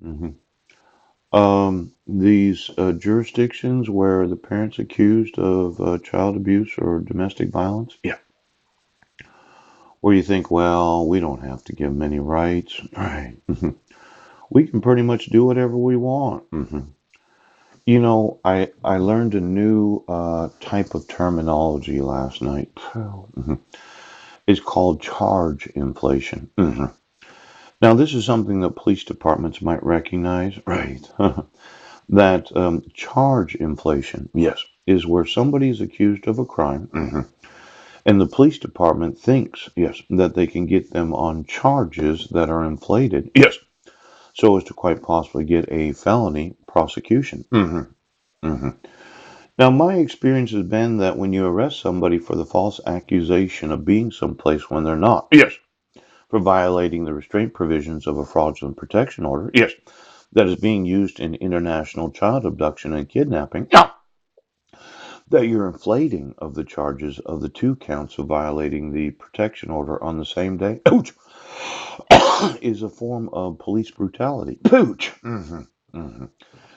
hmm these jurisdictions where the parent's accused of child abuse or domestic violence, yeah, where you think, well, we don't have to give them any rights, right? We can pretty much do whatever we want. You know, I learned a new type of terminology last night. It's called charge inflation. Now, this is something that police departments might recognize, right? That charge inflation, yes, is where somebody is accused of a crime, and the police department thinks, yes, that they can get them on charges that are inflated, yes, so as to quite possibly get a felony prosecution. hmm Now, my experience has been that when you arrest somebody for the false accusation of being someplace when they're not, yes, for violating the restraint provisions of a fraudulent protection order, yes, that is being used in international child abduction and kidnapping, no, that you're inflating of the charges of the two counts of violating the protection order on the same day, ouch, is a form of police brutality. Pooch.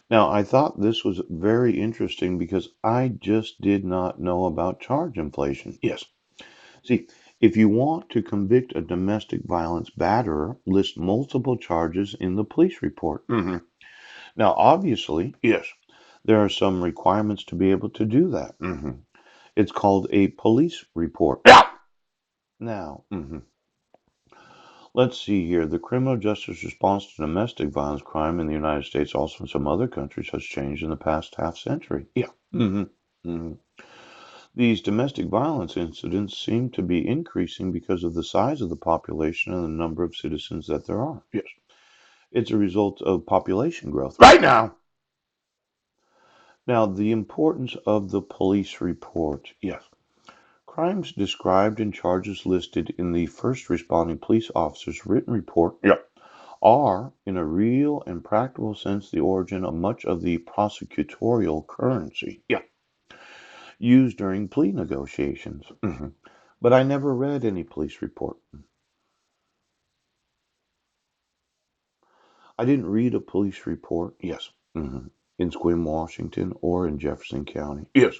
Now, I thought this was very interesting because I just did not know about charge inflation. Yes. See, if you want to convict a domestic violence batterer, list multiple charges in the police report. Now, obviously, yes, there are some requirements to be able to do that. It's called a police report. Yeah. Now, let's see here. The criminal justice response to domestic violence crime in the United States, also in some other countries, has changed in the past half century. Yeah. hmm These domestic violence incidents seem to be increasing because of the size of the population and the number of citizens that there are. Yes. It's a result of population growth. Right now. Now, the importance of the police report. Yes. Crimes described and charges listed in the first responding police officer's written report, yeah, are, in a real and practical sense, the origin of much of the prosecutorial currency, yeah, used during plea negotiations. But I never read any police report. I didn't read a police report, yes, in Sequim, Washington, or in Jefferson County. Yes.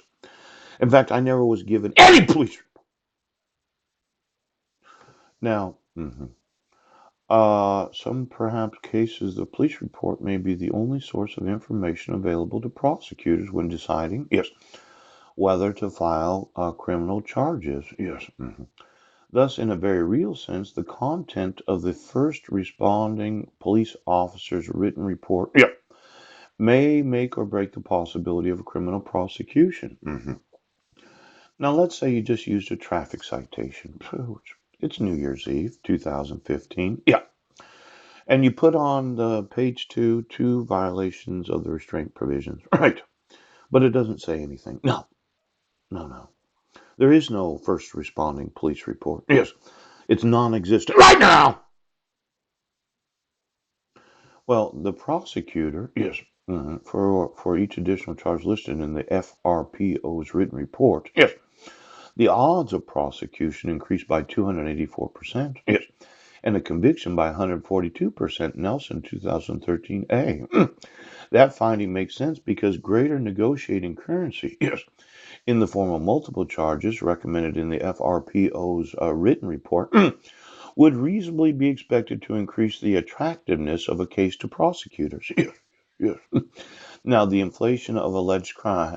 In fact, I never was given any police report. Now, some perhaps cases, the police report may be the only source of information available to prosecutors when deciding, yes, whether to file criminal charges. Yes. Thus, in a very real sense, the content of the first responding police officer's written report, yeah, may make or break the possibility of a criminal prosecution. Now, let's say you just used a traffic citation. It's New Year's Eve, 2015. Yeah. And you put on the page two violations of the restraint provisions. Right. But it doesn't say anything. No, no. There is no first responding police report. Yes. It's non existent. Right now. Well, the prosecutor, yes, for each additional charge listed in the FRPO's written report, yes, the odds of prosecution increased by 284%, yes, and a conviction by 142%, Nelson 2013A. That finding makes sense because greater negotiating currency, yes, in the form of multiple charges recommended in the FRPO's written report, would reasonably be expected to increase the attractiveness of a case to prosecutors. Yes, yes. Now, the inflation of alleged crime.